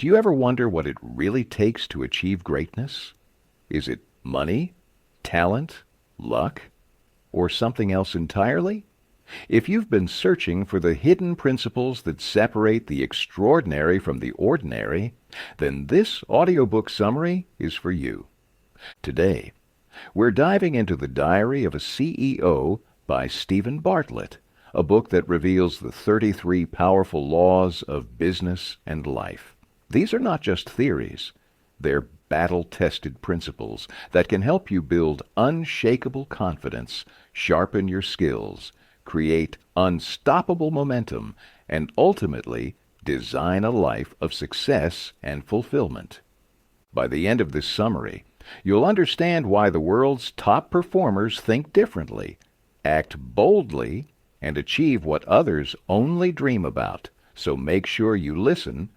Do you ever wonder what it really takes to achieve greatness? Is it money, talent, luck, or something else entirely? If you've been searching for the hidden principles that separate the extraordinary from the ordinary, then this audiobook summary is for you. Today, we're diving into The Diary of a CEO by Steven Bartlett, a book that reveals the 33 powerful laws of business and life. These are not just theories. They're battle-tested principles that can help you build unshakable confidence, sharpen your skills, create unstoppable momentum, and ultimately design a life of success and fulfillment. By the end of this summary, you'll understand why the world's top performers think differently, act boldly, and achieve what others only dream about. So make sure you listen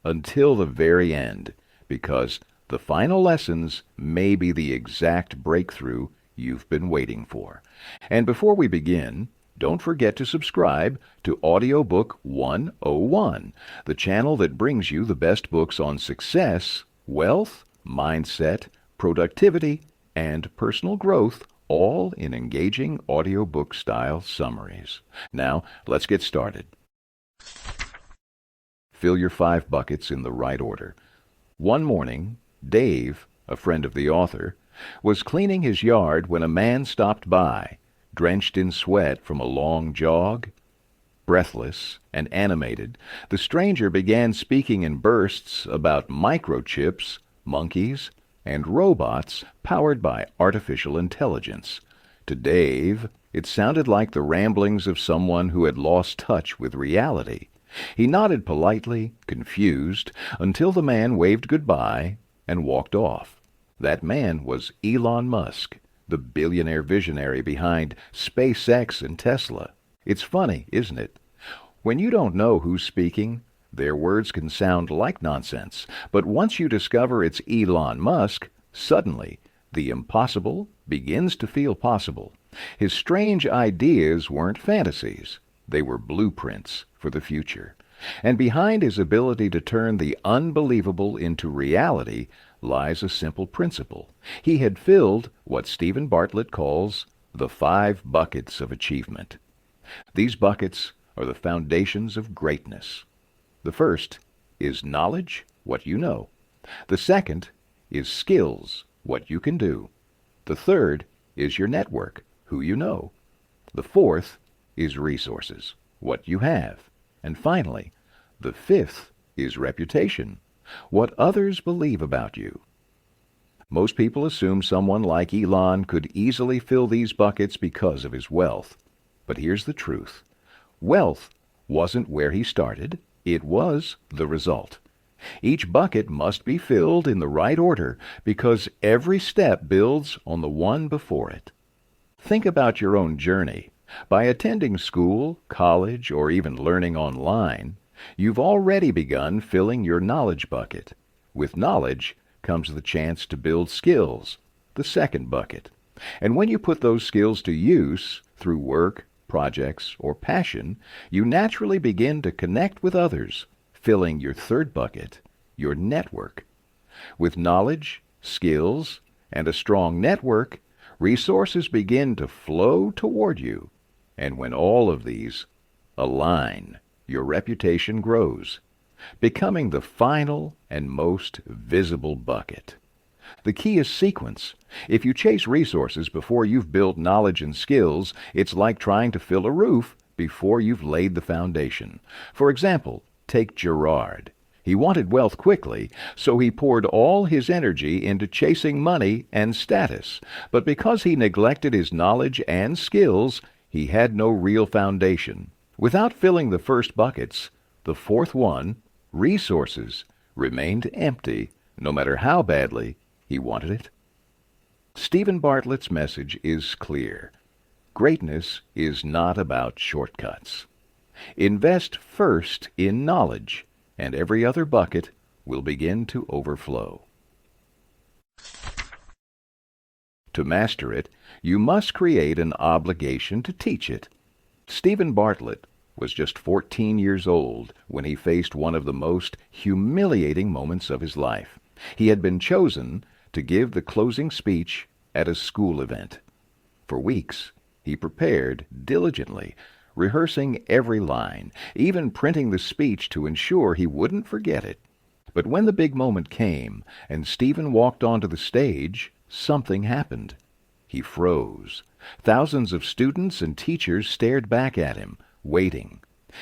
until the very end, because the final lessons may be the exact breakthrough you've been waiting for. And before we begin, don't forget to subscribe to Audiobook 101, the channel that brings you the best books on success, wealth, mindset, productivity, and personal growth, all in engaging audiobook-style summaries. Now, let's get started. Fill your 5 buckets in the right order. One morning, Dave, a friend of the author, was cleaning his yard when a man stopped by, drenched in sweat from a long jog. Breathless and animated, the stranger began speaking in bursts about microchips, monkeys, and robots powered by artificial intelligence. To Dave, it sounded like the ramblings of someone who had lost touch with reality. He nodded politely, confused, until the man waved goodbye and walked off. That man was Elon Musk, the billionaire visionary behind SpaceX and Tesla. It's funny, isn't it? When you don't know who's speaking, their words can sound like nonsense. But once you discover it's Elon Musk, suddenly the impossible begins to feel possible. His strange ideas weren't fantasies. They were blueprints for the future. And behind his ability to turn the unbelievable into reality lies a simple principle. He had filled what Steven Bartlett calls the 5 buckets of achievement. These buckets are the foundations of greatness. The first is knowledge, what you know. The second is skills, what you can do. The third is your network, who you know. The fourth is resources, what you have. And finally, the fifth is reputation, what others believe about you. Most people assume someone like Elon could easily fill these buckets because of his wealth. But here's the truth. Wealth wasn't where he started. It was the result. Each bucket must be filled in the right order because every step builds on the one before it. Think about your own journey. By attending school, college, or even learning online, you've already begun filling your knowledge bucket. With knowledge comes the chance to build skills, the second bucket. And when you put those skills to use through work, projects, or passion, you naturally begin to connect with others, filling your third bucket, your network. With knowledge, skills, and a strong network, resources begin to flow toward you. And when all of these align, your reputation grows, becoming the final and most visible bucket. The key is sequence. If you chase resources before you've built knowledge and skills, it's like trying to fill a roof before you've laid the foundation. For example, take Gerard. He wanted wealth quickly, so he poured all his energy into chasing money and status. But because he neglected his knowledge and skills, he had no real foundation. Without filling the first buckets, the fourth one, resources, remained empty, no matter how badly he wanted it. Steven Bartlett's message is clear. Greatness is not about shortcuts. Invest first in knowledge, and every other bucket will begin to overflow. To master it, you must create an obligation to teach it. Steven Bartlett was just 14 years old when he faced one of the most humiliating moments of his life. He had been chosen to give the closing speech at a school event. For weeks, he prepared diligently, rehearsing every line, even printing the speech to ensure he wouldn't forget it. But when the big moment came and Stephen walked onto the stage, something happened. He froze. Thousands of students and teachers stared back at him, waiting.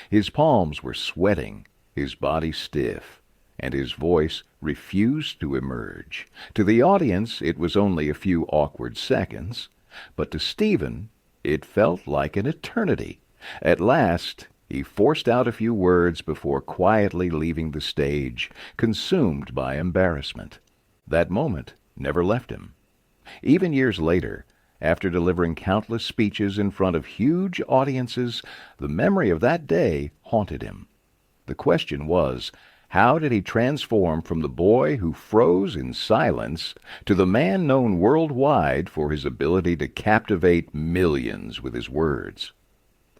His palms were sweating, his body stiff, and his voice refused to emerge. To the audience, it was only a few awkward seconds, but to Stephen, it felt like an eternity. At last, he forced out a few words before quietly leaving the stage, consumed by embarrassment. That moment never left him. Even years later, after delivering countless speeches in front of huge audiences, the memory of that day haunted him. The question was, how did he transform from the boy who froze in silence to the man known worldwide for his ability to captivate millions with his words?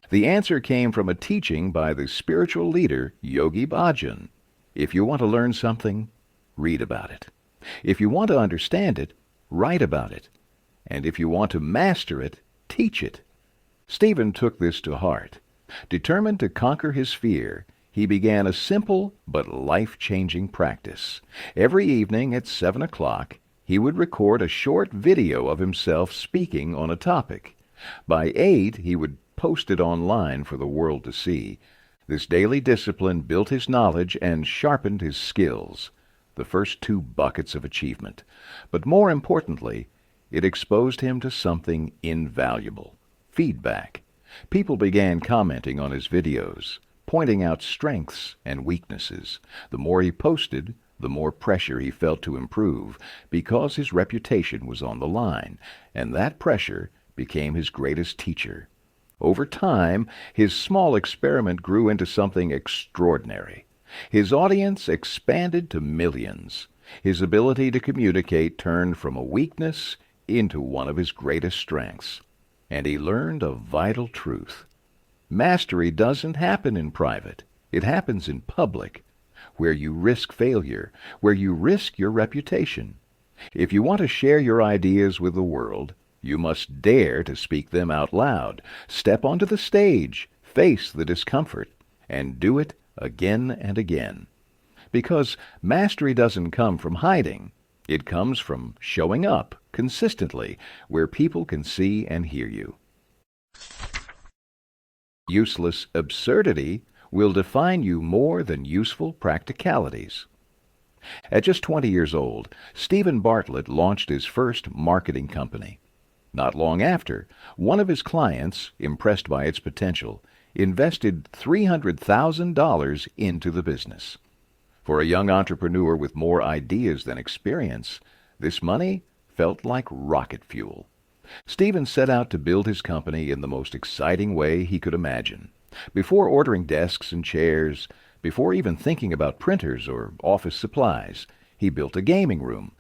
The answer came from a teaching by the spiritual leader Yogi Bhajan. If you want to learn something, read about it. If you want to understand it, write about it. And if you want to master it, teach it. Stephen took this to heart. Determined to conquer his fear, he began a simple but life-changing practice. Every evening at 7 o'clock, he would record a short video of himself speaking on a topic. By 8, he would post it online for the world to see. This daily discipline built his knowledge and sharpened his skills, the first 2 buckets of achievement. But more importantly, it exposed him to something invaluable: feedback. People began commenting on his videos, pointing out strengths and weaknesses. The more he posted, the more pressure he felt to improve, because his reputation was on the line, and that pressure became his greatest teacher. Over time, his small experiment grew into something extraordinary. His audience expanded to millions. His ability to communicate turned from a weakness into one of his greatest strengths. And he learned a vital truth. Mastery doesn't happen in private. It happens in public, where you risk failure, where you risk your reputation. If you want to share your ideas with the world, you must dare to speak them out loud, step onto the stage, face the discomfort, and do it again and again. Because mastery doesn't come from hiding. It comes from showing up consistently where people can see and hear you. Useless absurdity will define you more than useful practicalities. At just 20 years old, Steven Bartlett launched his first marketing company. Not long after, one of his clients, impressed by its potential, invested $300,000 into the business. For a young entrepreneur with more ideas than experience, this money felt like rocket fuel. Stephen set out to build his company in the most exciting way he could imagine. Before ordering desks and chairs, before even thinking about printers or office supplies, he built a gaming room.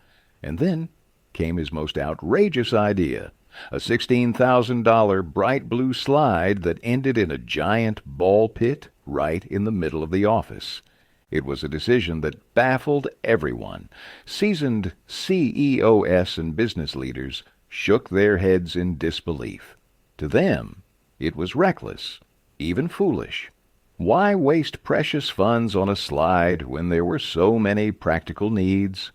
And then came his most outrageous idea, a $16,000 bright blue slide that ended in a giant ball pit right in the middle of the office. It was a decision that baffled everyone. Seasoned CEOs and business leaders shook their heads in disbelief. To them, it was reckless, even foolish. Why waste precious funds on a slide when there were so many practical needs?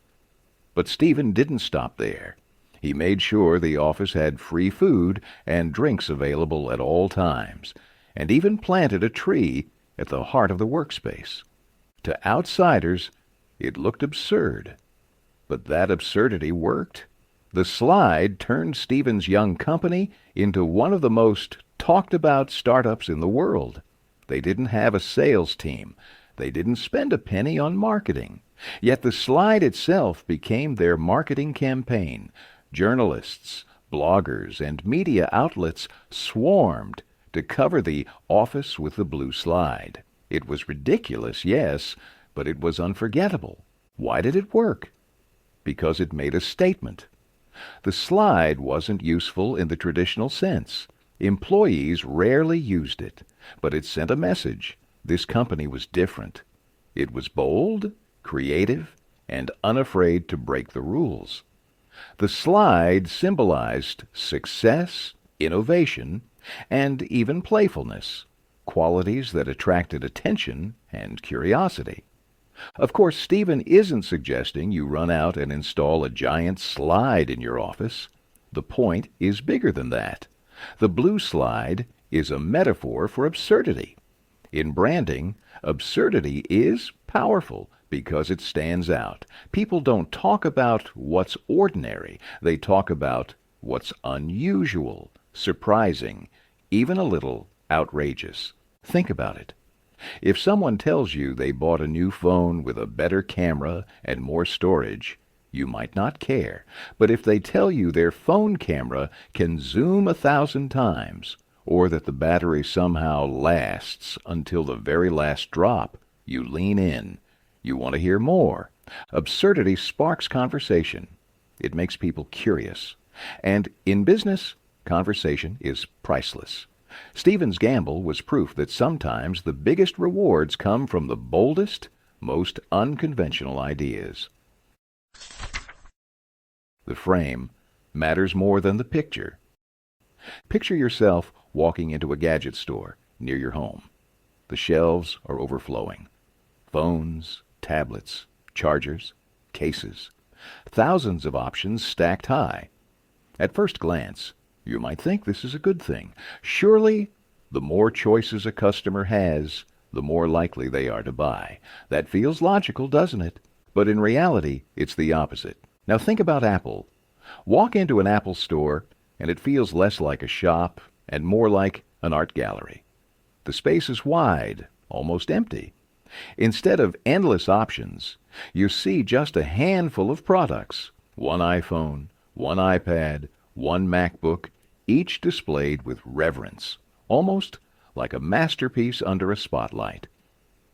But Stephen didn't stop there. He made sure the office had free food and drinks available at all times, and even planted a tree at the heart of the workspace. To outsiders, it looked absurd. But that absurdity worked. The slide turned Stephen's young company into one of the most talked-about startups in the world. They didn't have a sales team. They didn't spend a penny on marketing. Yet the slide itself became their marketing campaign. Journalists, bloggers, and media outlets swarmed to cover the office with the blue slide. It was ridiculous, yes, but it was unforgettable. Why did it work? Because it made a statement. The slide wasn't useful in the traditional sense. Employees rarely used it, but it sent a message. This company was different. It was bold, creative, and unafraid to break the rules. The slide symbolized success, innovation, and even playfulness, qualities that attracted attention and curiosity. Of course, Stephen isn't suggesting you run out and install a giant slide in your office. The point is bigger than that. The blue slide is a metaphor for absurdity. In branding, absurdity is powerful because it stands out. People don't talk about what's ordinary. They talk about what's unusual, surprising, even a little outrageous. Think about it. If someone tells you they bought a new phone with a better camera and more storage, you might not care. But if they tell you their phone camera can zoom 1,000 times, or that the battery somehow lasts until the very last drop, you lean in. You want to hear more. Absurdity sparks conversation. It makes people curious. And in business, conversation is priceless. Stephen's gamble was proof that sometimes the biggest rewards come from the boldest, most unconventional ideas. The frame matters more than the picture. Picture yourself walking into a gadget store near your home. The shelves are overflowing. Phones, tablets, chargers, cases. Thousands of options stacked high. At first glance, you might think this is a good thing. Surely, the more choices a customer has, the more likely they are to buy. That feels logical, doesn't it? But in reality, it's the opposite. Now think about Apple. Walk into an Apple store, and it feels less like a shop and more like an art gallery. The space is wide, almost empty. Instead of endless options, you see just a handful of products. One iPhone, one iPad, one MacBook, each displayed with reverence, almost like a masterpiece under a spotlight.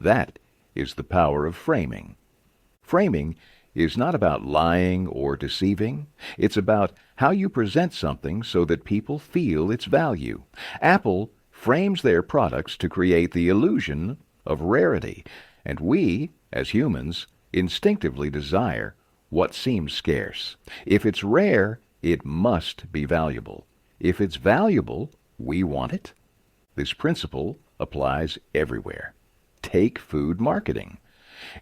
That is the power of framing. Framing is not about lying or deceiving. It's about how you present something so that people feel its value. Apple frames their products to create the illusion of rarity, and we, as humans, instinctively desire what seems scarce. If it's rare, it must be valuable. If it's valuable, we want it. This principle applies everywhere. Take food marketing.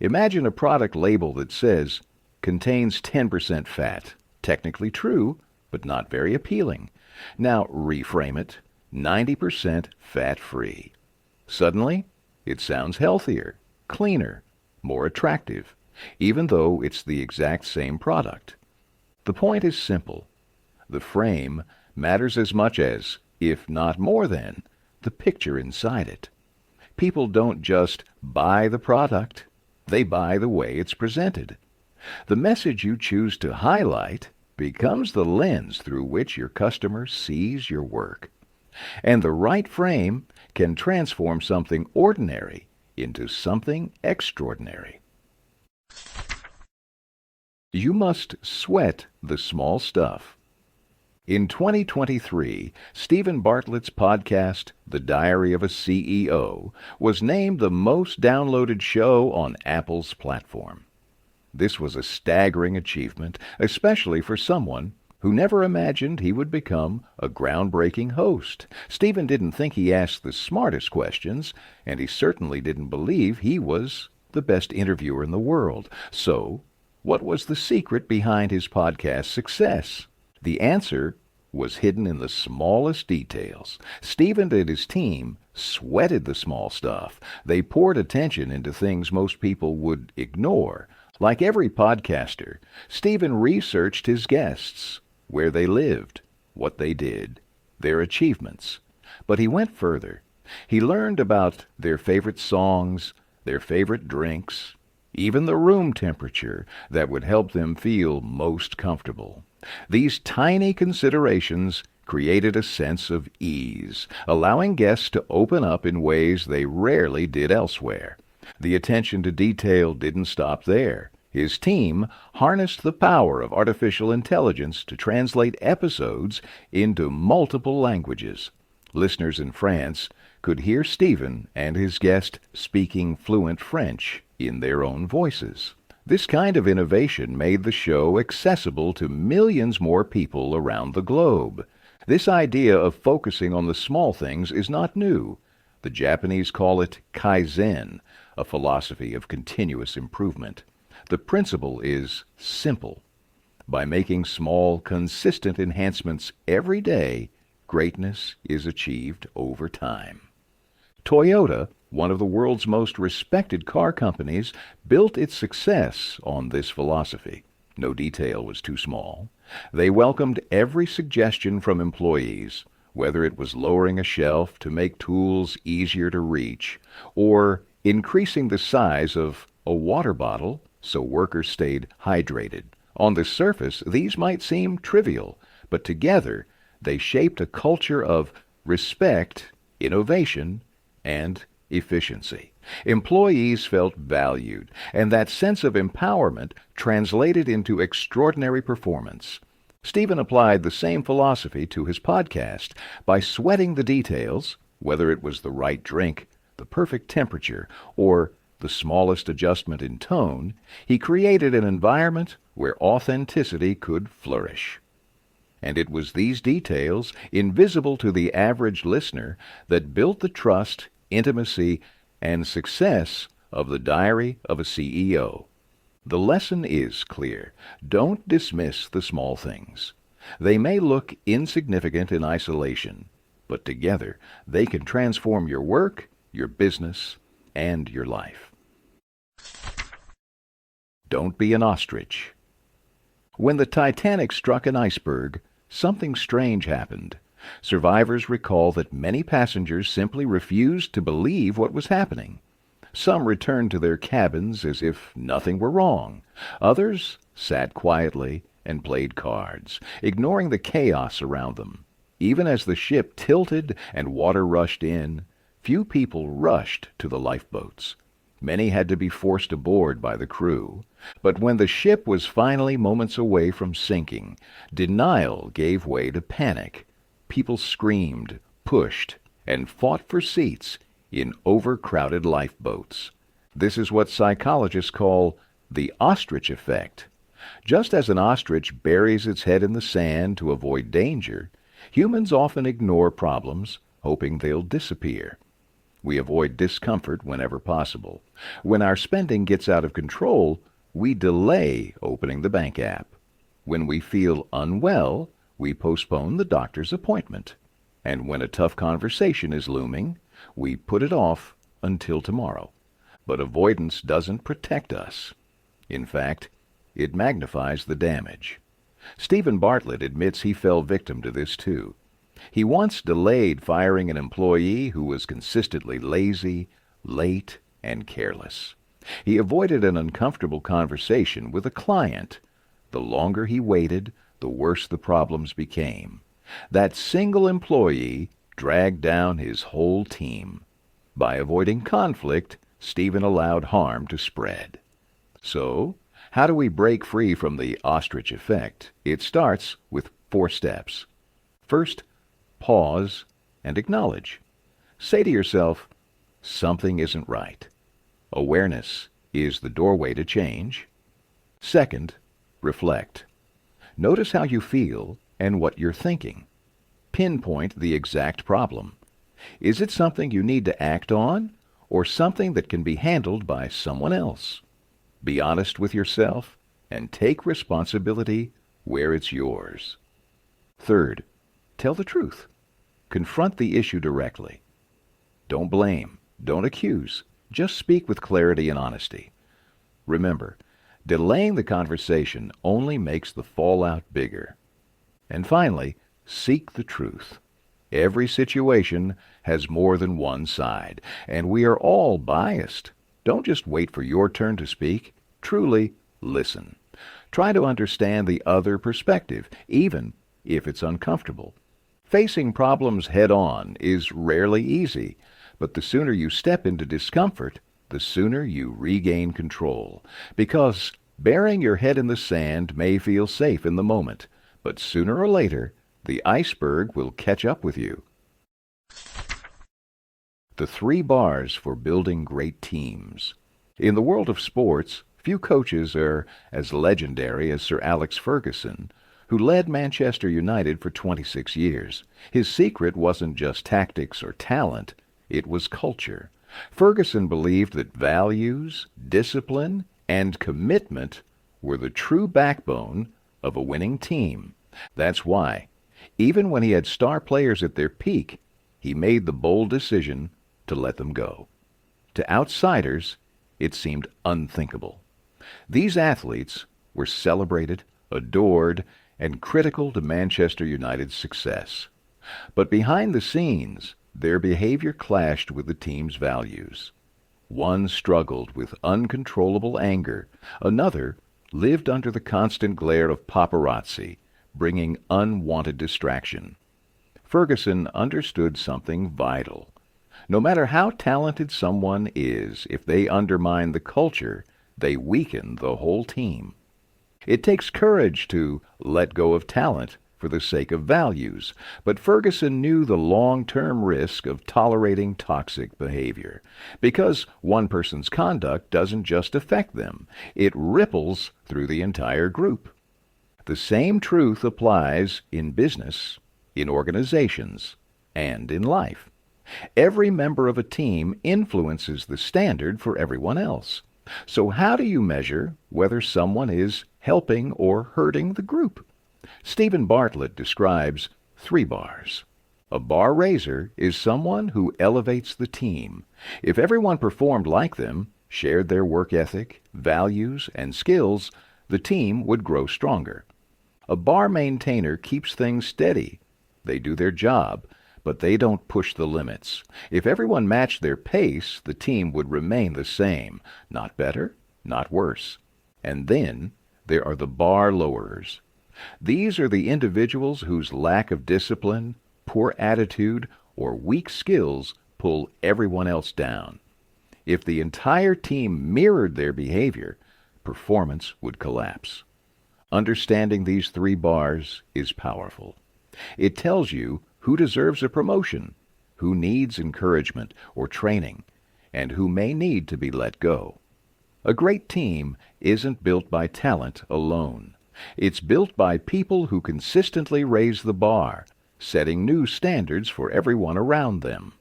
Imagine a product label that says, contains 10% fat. Technically true, but not very appealing. Now reframe it, 90% fat-free. Suddenly, it sounds healthier, cleaner, more attractive, even though it's the exact same product. The point is simple. The frame matters as much as, if not more than, the picture inside it. People don't just buy the product, they buy the way it's presented. The message you choose to highlight becomes the lens through which your customer sees your work. And the right frame can transform something ordinary into something extraordinary. You must sweat the small stuff. In 2023, Steven Bartlett's podcast, The Diary of a CEO, was named the most downloaded show on Apple's platform. This was a staggering achievement, especially for someone who never imagined he would become a groundbreaking host. Steven didn't think he asked the smartest questions, and he certainly didn't believe he was the best interviewer in the world. So, what was the secret behind his podcast's success? The answer was hidden in the smallest details. Steven and his team sweated the small stuff. They poured attention into things most people would ignore. Like every podcaster, Steven researched his guests, where they lived, what they did, their achievements. But he went further. He learned about their favorite songs, their favorite drinks, even the room temperature that would help them feel most comfortable. These tiny considerations created a sense of ease, allowing guests to open up in ways they rarely did elsewhere. The attention to detail didn't stop there. His team harnessed the power of artificial intelligence to translate episodes into multiple languages. Listeners in France could hear Stephen and his guest speaking fluent French in their own voices. This kind of innovation made the show accessible to millions more people around the globe. This idea of focusing on the small things is not new. The Japanese call it kaizen, a philosophy of continuous improvement. The principle is simple. By making small, consistent enhancements every day, greatness is achieved over time. Toyota, one of the world's most respected car companies, built its success on this philosophy. No detail was too small. They welcomed every suggestion from employees, whether it was lowering a shelf to make tools easier to reach, or increasing the size of a water bottle so workers stayed hydrated. On the surface, these might seem trivial, but together they shaped a culture of respect, innovation, and efficiency. Employees felt valued, and that sense of empowerment translated into extraordinary performance. Stephen applied the same philosophy to his podcast by sweating the details, whether it was the right drink, the perfect temperature, or the smallest adjustment in tone. He created an environment where authenticity could flourish. And it was these details, invisible to the average listener, that built the trust, intimacy, and success of the Diary of a CEO. The lesson is clear. Don't dismiss the small things. They may look insignificant in isolation, but together they can transform your work, your business, and your life. Don't be an ostrich. When the Titanic struck an iceberg, something strange happened. Survivors recall that many passengers simply refused to believe what was happening. Some returned to their cabins as if nothing were wrong. Others sat quietly and played cards, ignoring the chaos around them. Even as the ship tilted and water rushed in, few people rushed to the lifeboats. Many had to be forced aboard by the crew. But when the ship was finally moments away from sinking, denial gave way to panic. People screamed, pushed, and fought for seats in overcrowded lifeboats. This is what psychologists call the ostrich effect. Just as an ostrich buries its head in the sand to avoid danger, humans often ignore problems, hoping they'll disappear. We avoid discomfort whenever possible. When our spending gets out of control, we delay opening the bank app. When we feel unwell, we postpone the doctor's appointment. And when a tough conversation is looming, we put it off until tomorrow. But avoidance doesn't protect us. In fact, it magnifies the damage. Steven Bartlett admits he fell victim to this too. He once delayed firing an employee who was consistently lazy, late, and careless. He avoided an uncomfortable conversation with a client. The longer he waited, the worse the problems became. That single employee dragged down his whole team. By avoiding conflict, Stephen allowed harm to spread. So, how do we break free from the ostrich effect? It starts with 4 steps. First, pause and acknowledge. Say to yourself, something isn't right. Awareness is the doorway to change. Second, reflect. Notice how you feel and what you're thinking. Pinpoint the exact problem. Is it something you need to act on, or something that can be handled by someone else? Be honest with yourself and take responsibility where it's yours. Third, tell the truth. Confront the issue directly. Don't blame. Don't accuse. Just speak with clarity and honesty. Remember, delaying the conversation only makes the fallout bigger. And finally, seek the truth. Every situation has more than one side, and we are all biased. Don't just wait for your turn to speak. Truly listen. Try to understand the other perspective, even if it's uncomfortable. Facing problems head-on is rarely easy, but the sooner you step into discomfort, the sooner you regain control. Because burying your head in the sand may feel safe in the moment, but sooner or later, the iceberg will catch up with you. The 3 bars for building great teams. In the world of sports, few coaches are as legendary as Sir Alex Ferguson, who led Manchester United for 26 years. His secret wasn't just tactics or talent, it was culture. Ferguson believed that values, discipline, and commitment were the true backbone of a winning team. That's why, even when he had star players at their peak, he made the bold decision to let them go. To outsiders, it seemed unthinkable. These athletes were celebrated, adored, and critical to Manchester United's success. But behind the scenes, their behavior clashed with the team's values. One struggled with uncontrollable anger. Another lived under the constant glare of paparazzi, bringing unwanted distraction. Ferguson understood something vital. No matter how talented someone is, if they undermine the culture, they weaken the whole team. It takes courage to let go of talent for the sake of values, but Ferguson knew the long-term risk of tolerating toxic behavior, because one person's conduct doesn't just affect them, it ripples through the entire group. The same truth applies in business, in organizations, and in life. Every member of a team influences the standard for everyone else. So how do you measure whether someone is helping or hurting the group? Steven Bartlett describes 3 bars. A bar raiser is someone who elevates the team. If everyone performed like them, shared their work ethic, values, and skills, the team would grow stronger. A bar maintainer keeps things steady. They do their job, but they don't push the limits. If everyone matched their pace, the team would remain the same. Not better, not worse. And then there are the bar lowerers. These are the individuals whose lack of discipline, poor attitude, or weak skills pull everyone else down. If the entire team mirrored their behavior, performance would collapse. Understanding these 3 bars is powerful. It tells you who deserves a promotion, who needs encouragement or training, and who may need to be let go. A great team isn't built by talent alone. It's built by people who consistently raise the bar, setting new standards for everyone around them.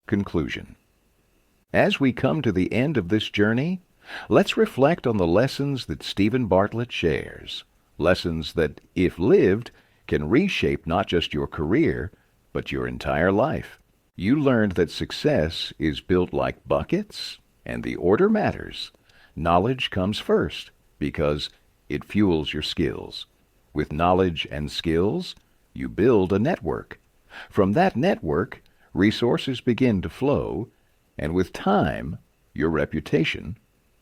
Conclusion. As we come to the end of this journey, let's reflect on the lessons that Steven Bartlett shares. Lessons that, if lived, can reshape not just your career, but your entire life. You learned that success is built like buckets, and the order matters. Knowledge comes first, because it fuels your skills. With knowledge and skills, you build a network. From that network, resources begin to flow, and with time, your reputation,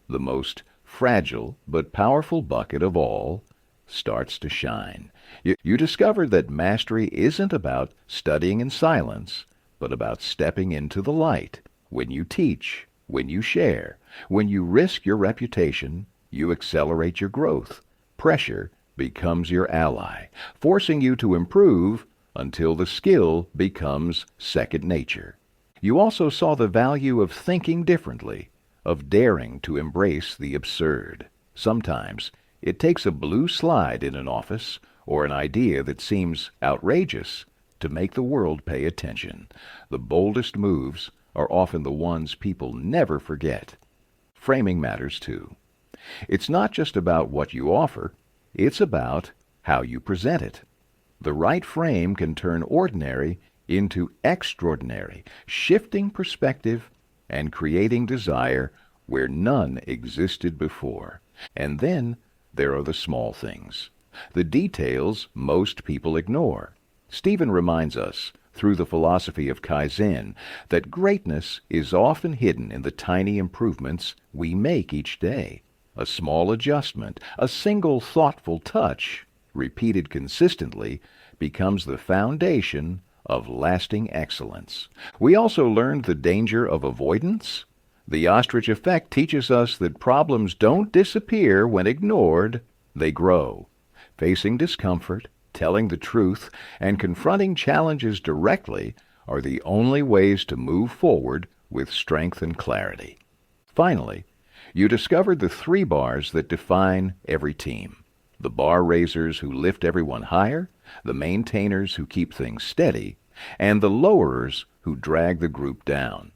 the most fragile but powerful bucket of all, starts to shine. You discover that mastery isn't about studying in silence, but about stepping into the light. When you teach, when you share, when you risk your reputation, you accelerate your growth. Pressure becomes your ally, forcing you to improve until the skill becomes second nature. You also saw the value of thinking differently, of daring to embrace the absurd. Sometimes it takes a blue slide in an office or an idea that seems outrageous to make the world pay attention. The boldest moves are often the ones people never forget. Framing matters too. It's not just about what you offer, it's about how you present it. The right frame can turn ordinary into extraordinary, shifting perspective and creating desire where none existed before. And then there are the small things, the details most people ignore. Steven reminds us, through the philosophy of Kaizen, that greatness is often hidden in the tiny improvements we make each day. A small adjustment, a single thoughtful touch, repeated consistently, becomes the foundation of lasting excellence. We also learned the danger of avoidance. The ostrich effect teaches us that problems don't disappear when ignored, they grow. Facing discomfort, telling the truth, and confronting challenges directly are the only ways to move forward with strength and clarity. Finally, you discovered the 3 bars that define every team: the bar raisers who lift everyone higher, the maintainers who keep things steady, and the lowerers who drag the group down.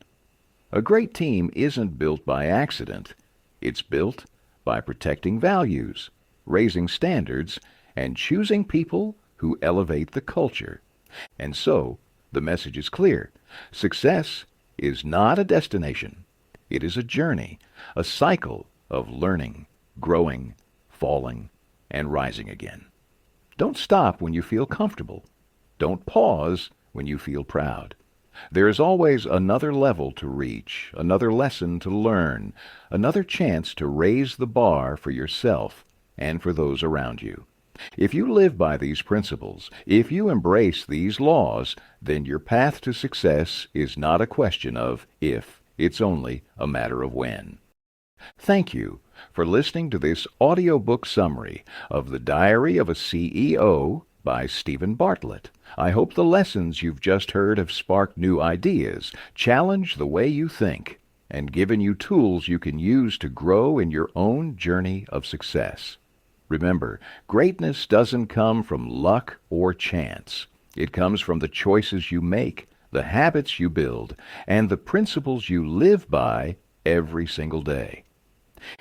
A great team isn't built by accident. It's built by protecting values, raising standards, and choosing people who elevate the culture. And so, the message is clear. Success is not a destination. It is a journey, a cycle of learning, growing, falling, and rising again. Don't stop when you feel comfortable. Don't pause when you feel proud. There is always another level to reach, another lesson to learn, another chance to raise the bar for yourself and for those around you. If you live by these principles, if you embrace these laws, then your path to success is not a question of if, it's only a matter of when. Thank you for listening to this audiobook summary of The Diary of a CEO by Steven Bartlett. I hope the lessons you've just heard have sparked new ideas, challenged the way you think, and given you tools you can use to grow in your own journey of success. Remember, greatness doesn't come from luck or chance. It comes from the choices you make, the habits you build, and the principles you live by every single day.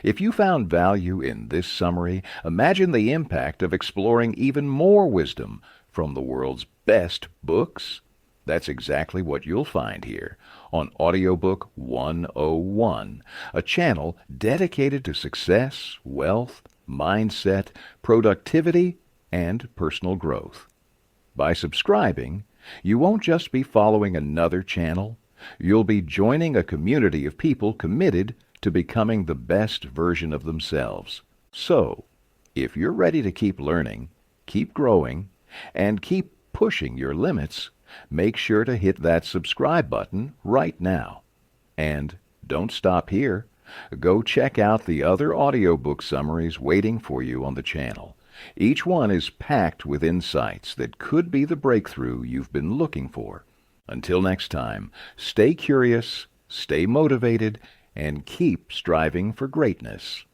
If you found value in this summary, imagine the impact of exploring even more wisdom from the world's best books. That's exactly what you'll find here on Audiobook 101, a channel dedicated to success, wealth, mindset, productivity, and personal growth. By subscribing, you won't just be following another channel, you'll be joining a community of people committed to becoming the best version of themselves. So, if you're ready to keep learning, keep growing, and keep pushing your limits, make sure to hit that subscribe button right now. And don't stop here. Go check out the other audiobook summaries waiting for you on the channel. Each one is packed with insights that could be the breakthrough you've been looking for. Until next time, stay curious, stay motivated, and keep striving for greatness.